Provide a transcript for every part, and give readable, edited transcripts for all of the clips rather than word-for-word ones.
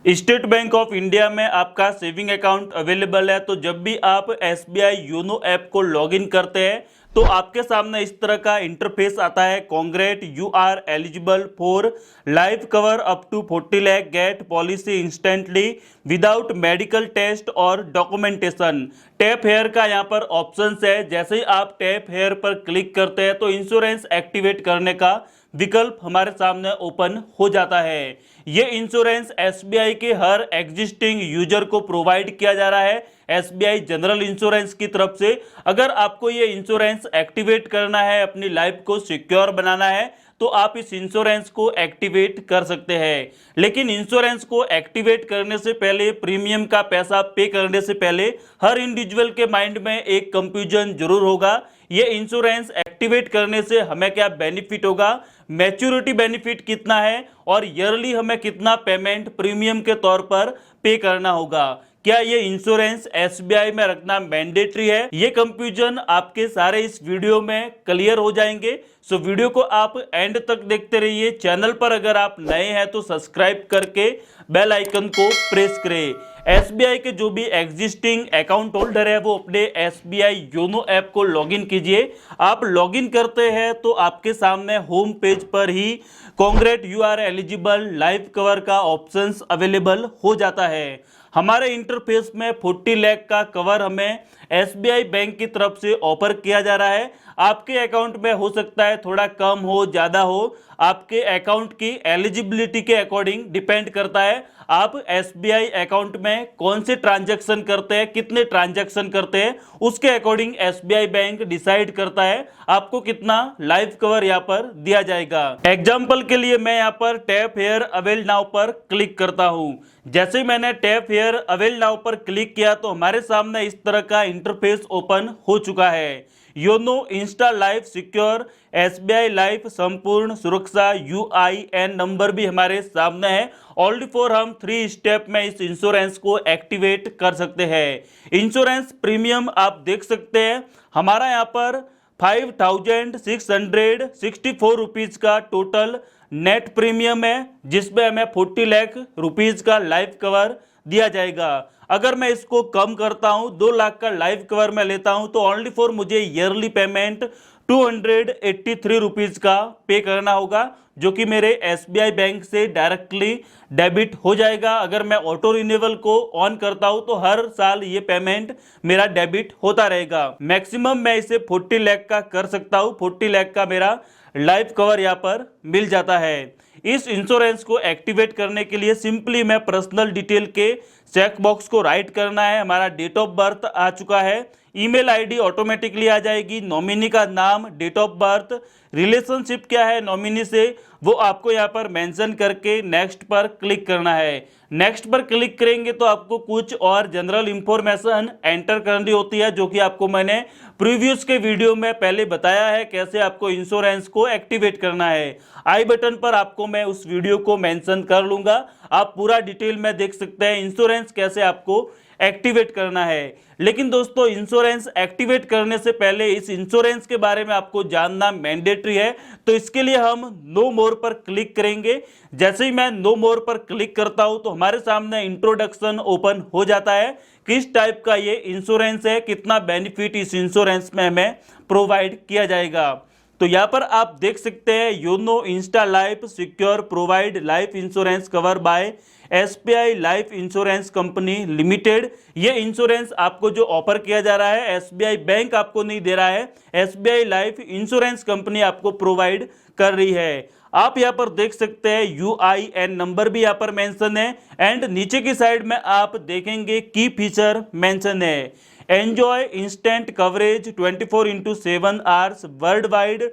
State bank of India में आपका saving account available है। तो जब भी आप एसबीआई योनो ऐप को लॉगिन करते हैं तो आपके सामने इस तरह का इंटरफेस आता है। Congrats, you are eligible for life cover up to 40 lakh, get policy instantly without medical test और डॉक्यूमेंटेशन। टैप हेयर का यहाँ पर ऑप्शन है। जैसे ही आप टैप हेयर पर क्लिक करते हैं तो इंश्योरेंस एक्टिवेट करने का विकल्प हमारे सामने ओपन हो जाता है। ये इंश्योरेंस एसबीआई के हर एग्जिस्टिंग यूजर को प्रोवाइड किया जा रहा है एसबीआई जनरल इंश्योरेंस की तरफ से। अगर आपको ये इंश्योरेंस एक्टिवेट करना है, अपनी लाइफ को सिक्योर बनाना है, तो आप इस इंश्योरेंस को एक्टिवेट कर सकते हैं। लेकिन इंश्योरेंस को एक्टिवेट करने से पहले, प्रीमियम का पैसा पे करने से पहले हर इंडिविजुअल के माइंड में एक कंफ्यूजन जरूर होगा। ये इंश्योरेंस एक्टिवेट करने से हमें क्या बेनिफिट होगा, मैच्योरिटी बेनिफिट कितना है और ईयरली हमें कितना पेमेंट प्रीमियम के तौर पर पे करना होगा, क्या ये इंश्योरेंस एसबीआई में रखना मैंडेटरी है। ये कंफ्यूजन आपके सारे इस वीडियो में क्लियर हो जाएंगे। सो वीडियो को आप एंड तक देखते रहिए। चैनल पर अगर आप नए हैं तो सब्सक्राइब करके बेल आइकन को प्रेस करें। एसबीआई के जो भी एग्जिस्टिंग अकाउंट होल्डर है वो अपने एसबीआई योनो ऐप को लॉगिन कीजिए। आप लॉगिन करते हैं तो आपके सामने होम पेज पर ही congrat, you are eligible life cover का ऑप्शंस अवेलेबल हो जाता है। हमारे इंटरफेस में 40 लाख का कवर हमें एसबीआई बैंक की तरफ से ऑफर किया जा रहा है। आपके अकाउंट में हो सकता है थोड़ा कम हो, ज़्यादा हो, आपके अकाउंट की एलिजिबिलिटी के अकॉर्डिंग डिपेंड करता है। आप एसबीआई अकाउंट में कौन से ट्रांजैक्शन करते हैं, कितने ट्रांजैक्शन करते हैं, उसके अकॉर्डिंग एसबीआई बैंक डिसाइड करता है आपको कितना लाइफ कवर यहाँ पर दिया जाएगा। एग्जाम्पल के लिए मैं यहाँ पर टैप हेयर अवेल नाउ पर क्लिक करता हूँ। जैसे मैंने टैप हेयर अवेल नाउ पर क्लिक किया तो हमारे सामने इस तरह का इंटरफेस ओपन हो चुका है। YONO Insta life secure, SBI life संपूर्ण सुरक्षा, यूआईएन नंबर भी हमारे सामने है। ऑल फॉर हम 3 स्टेप में इस इंश्योरेंस को एक्टिवेट कर सकते हैं। इंश्योरेंस प्रीमियम आप देख सकते हैं हमारा यहाँ पर 5,664 रुपीज का टोटल नेट प्रीमियम है, जिसमें हमें 40 लाख रुपीज का लाइफ कवर दिया जाएगा। अगर मैं इसको कम करता हूं, 2 लाख का लाइफ कवर में लेता हूं, तो ओनली फॉर मुझे ईयरली पेमेंट 283 रुपीज का पे करना होगा, जो कि मेरे एसबीआई बैंक से डायरेक्टली डेबिट हो जाएगा। अगर मैं ऑटो रिन्यूअल को ऑन करता हूं तो हर साल ये पेमेंट मेरा डेबिट होता रहेगा। मैक्सिमम मैं इसे 40 लाख का कर सकता हूं। 40 लाख का मेरा लाइफ कवर यहाँ पर मिल जाता है। इस इंश्योरेंस को एक्टिवेट करने के लिए सिंपली मैं पर्सनल डिटेल के चेक बॉक्स को राइट करना है। हमारा डेट ऑफ बर्थ आ चुका है, ईमेल आईडी ऑटोमेटिकली आ जाएगी, नॉमिनी का नाम, डेट ऑफ बर्थ, रिलेशनशिप क्या है नॉमिनी से वो आपको यहाँ पर मेंशन करके नेक्स्ट पर क्लिक करना है। नेक्स्ट पर क्लिक करेंगे तो आपको कुछ और जनरल इंफॉर्मेशन एंटर करनी होती है, जो कि आपको मैंने प्रीवियस के वीडियो में पहले बताया है कैसे आपको इंश्योरेंस को एक्टिवेट करना है। आई बटन पर आपको मैं उस वीडियो को मेंशन कर लूंगा, आप पूरा डिटेल में देख सकते हैं इंश्योरेंस कैसे आपको एक्टिवेट करना है। लेकिन दोस्तों, इंश्योरेंस एक्टिवेट करने से पहले इस इंश्योरेंस के बारे में आपको जानना मैंडेटरी है। तो इसके लिए हम नो मोर पर क्लिक करेंगे। जैसे ही मैं नो मोर पर क्लिक करता हूं तो हमारे सामने इंट्रोडक्शन ओपन हो जाता है, किस टाइप का ये इंश्योरेंस है, कितना बेनिफिट इस इंश्योरेंस में हमें प्रोवाइड किया जाएगा। तो यहाँ पर आप देख सकते हैं YONO Insta life secure provide life insurance cover by SBI life insurance company limited. ये इंश्योरेंस आपको जो ऑफर किया जा रहा है एसबीआई बैंक आपको नहीं दे रहा है, एसबीआई लाइफ इंश्योरेंस कंपनी आपको प्रोवाइड कर रही है। आप यहाँ पर देख सकते हैं यूआईएन नंबर भी यहाँ पर मेंशन है एंड नीचे की साइड में आप देखेंगे की फीचर मेंशन है। Enjoy instant coverage 24/7 hours world wide,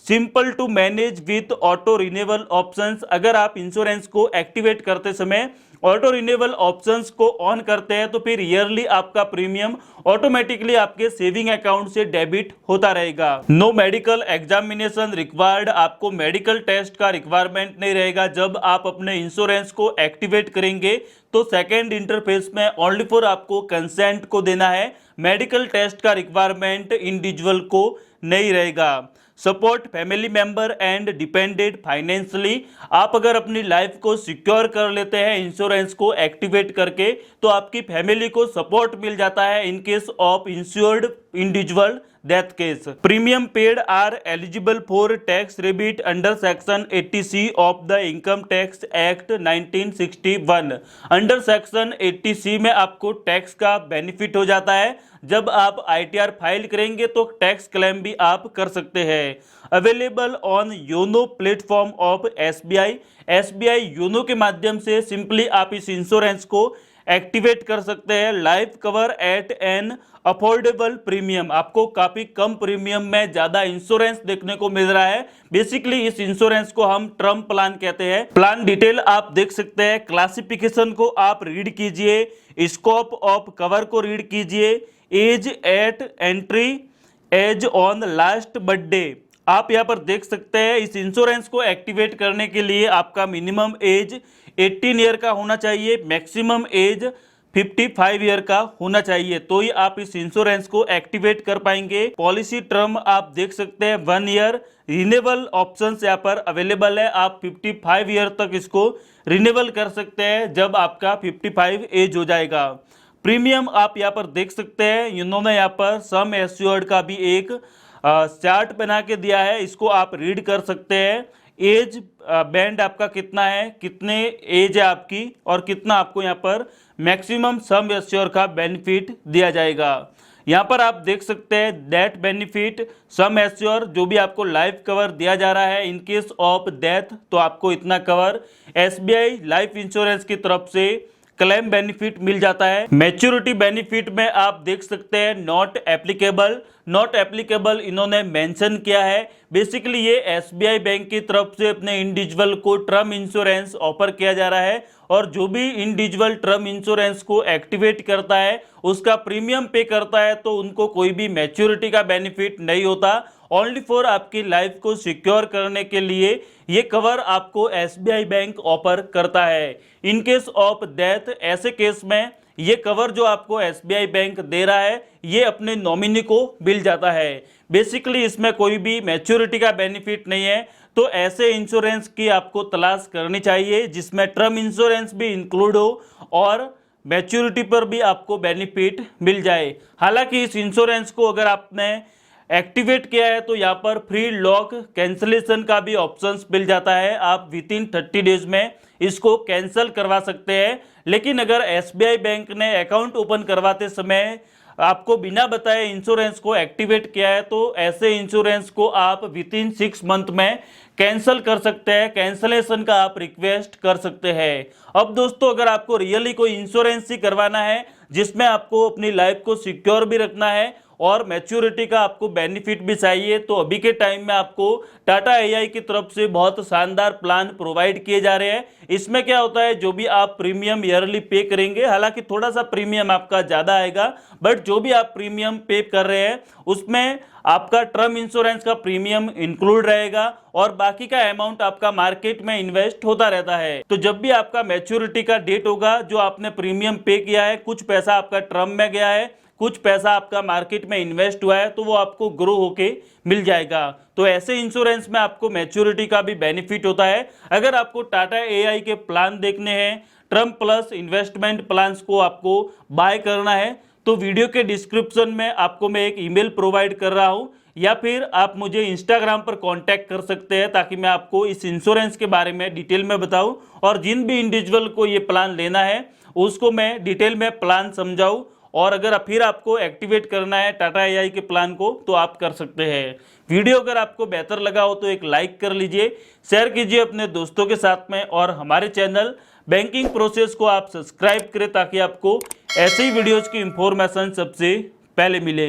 simple to manage with auto renewal options. अगर आप इंश्योरेंस को एक्टिवेट करते समय ऑटो रिन्यूअल ऑप्शंस को ऑन करते हैं तो फिर ईयरली आपका प्रीमियम ऑटोमेटिकली आपके सेविंग अकाउंट से डेबिट होता रहेगा। नो मेडिकल एग्जामिनेशन रिक्वायर्ड, आपको मेडिकल टेस्ट का रिक्वायरमेंट नहीं रहेगा। जब आप अपने इंश्योरेंस को एक्टिवेट करेंगे तो सेकेंड इंटरफेस में ओनली फॉर आपको कंसेंट को देना है, मेडिकल टेस्ट का रिक्वायरमेंट इंडिविजुअल को नहीं रहेगा। Support family member and dependent financially. आप अगर अपनी लाइफ को सिक्योर कर लेते हैं इंश्योरेंस को एक्टिवेट करके, तो आपकी फैमिली को सपोर्ट मिल जाता है in case of insured individual death case. Premium paid are eligible for tax rebate under section 80C of the income tax act 1961। Under section 80C में आपको टैक्स का बेनिफिट हो जाता है। जब आप ITR फाइल करेंगे तो टैक्स क्लेम भी आप कर सकते हैं। Available on YONO platform of SBI YONO के माध्यम से सिंपली आप इस इंश्योरेंस को एक्टिवेट कर सकते हैं। Life cover at an affordable premium, आपको काफी कम प्रीमियम में ज्यादा इंश्योरेंस देखने को मिल रहा है। बेसिकली इस इंश्योरेंस को हम टर्म प्लान कहते हैं। प्लान डिटेल आप देख सकते हैं, क्लासिफिकेशन को आप रीड कीजिए, स्कोप ऑफ कवर को रीड कीजिए, age at entry, age on last birthday आप यहाँ पर देख सकते हैं। इस इंश्योरेंस को एक्टिवेट करने के लिए आपका मिनिमम एज 18 ईयर का होना चाहिए, मैक्सिमम एज 55 ईयर का होना चाहिए, तो ही आप इस इंश्योरेंस को एक्टिवेट कर पाएंगे। पॉलिसी टर्म आप देख सकते हैं 1 ईयर। रिन्यूएबल ऑप्शंस यहाँ पर अवेलेबल है, आप 55 ईयर तक इसको रिन्यूएबल कर सकते हैं जब आपका 55 एज हो जाएगा। प्रीमियम आप यहाँ पर देख सकते हैं, इन्होंने यहाँ पर सम एश्योर्ड का भी एक चार्ट बना के दिया है, इसको आप रीड कर सकते हैं। एज बैंड आपका कितना है, कितने एज है आपकी और कितना आपको यहाँ पर मैक्सिमम सम एश्योर का बेनिफिट दिया जाएगा। यहाँ पर आप देख सकते हैं डेथ बेनिफिट सम एश्योर, जो भी आपको लाइफ कवर दिया जा रहा है इन केस ऑफ डेथ, तो आपको इतना कवर SBI लाइफ इंश्योरेंस की तरफ से क्लेम बेनिफिट मिल जाता है। मैच्योरिटी बेनिफिट में आप देख सकते हैं नॉट एप्लीकेबल इन्होंने मेंशन किया है। बेसिकली ये SBI बैंक की तरफ से अपने इंडिविजुअल को टर्म इंश्योरेंस ऑफर किया जा रहा है, और जो भी इंडिविजुअल टर्म इंश्योरेंस को एक्टिवेट करता है उसका प्रीमियम पे करता है, तो उनको कोई भी मैच्योरिटी का बेनिफिट नहीं होता। ओनली फॉर आपकी लाइफ को सिक्योर करने के लिए ये कवर आपको SBI बैंक ऑफर करता है। इन केस ऑफ डेथ, ऐसे केस में ये कवर जो आपको SBI बैंक दे रहा है ये अपने नॉमिनी को मिल जाता है। बेसिकली इसमें कोई भी मैच्योरिटी का बेनिफिट नहीं है, तो ऐसे इंश्योरेंस की आपको तलाश करनी चाहिए जिसमें टर्म इंश्योरेंस भी इंक्लूड हो और मैच्योरिटी पर भी आपको बेनिफिट मिल जाए। हालांकि इस इंश्योरेंस को अगर आपने एक्टिवेट किया है तो यहाँ पर फ्री लॉक कैंसलेशन का भी ऑप्शंस मिल जाता है, आप विथिन 30 डेज में इसको कैंसिल करवा सकते हैं। लेकिन अगर SBI बैंक ने अकाउंट ओपन करवाते समय आपको बिना बताए इंश्योरेंस को एक्टिवेट किया है, तो ऐसे इंश्योरेंस को आप विथिन 6 मंथ में कैंसिल कर सकते हैं, कैंसलेशन का आप रिक्वेस्ट कर सकते हैं। अब दोस्तों, अगर आपको रियली कोई इंश्योरेंस ही करवाना है जिसमें आपको अपनी लाइफ को सिक्योर भी रखना है और मैच्योरिटी का आपको बेनिफिट भी चाहिए, तो अभी के टाइम में आपको टाटा AI की तरफ से बहुत शानदार प्लान प्रोवाइड किए जा रहे हैं। इसमें क्या होता है, जो भी आप प्रीमियम ईयरली पे करेंगे, हालांकि थोड़ा सा प्रीमियम आपका ज़्यादा आएगा, बट जो भी आप प्रीमियम पे कर रहे हैं उसमें आपका टर्म इंश्योरेंस का प्रीमियम इंक्लूड रहेगा और बाकी का अमाउंट आपका मार्केट में इन्वेस्ट होता रहता है। तो जब भी आपका मैच्योरिटी का डेट होगा, जो आपने प्रीमियम पे किया है, कुछ पैसा आपका टर्म में गया है, कुछ पैसा आपका मार्केट में इन्वेस्ट हुआ है, तो वो आपको ग्रो होके मिल जाएगा। तो ऐसे इंश्योरेंस में आपको मैच्योरिटी का भी बेनिफिट होता है। अगर आपको टाटा AI के प्लान देखने हैं, टर्म प्लस इन्वेस्टमेंट प्लान्स को आपको बाय करना है, तो वीडियो के डिस्क्रिप्शन में आपको मैं एक ईमेल प्रोवाइड कर रहा हूँ, या फिर आप मुझे इंस्टाग्राम पर कांटेक्ट कर सकते हैं ताकि मैं आपको इस इंश्योरेंस के बारे में डिटेल में बताऊं, और जिन भी इंडिविजुअल को ये प्लान लेना है उसको मैं डिटेल में प्लान समझाऊं। और अगर फिर आपको एक्टिवेट करना है टाटा AI के प्लान को, तो आप कर सकते हैं। वीडियो अगर आपको बेहतर लगा हो तो एक लाइक कर लीजिए, शेयर कीजिए अपने दोस्तों के साथ में, और हमारे चैनल बैंकिंग प्रोसेस को आप सब्सक्राइब करें ताकि आपको ऐसे ही वीडियोज़ की इंफॉर्मेशन सबसे पहले मिले।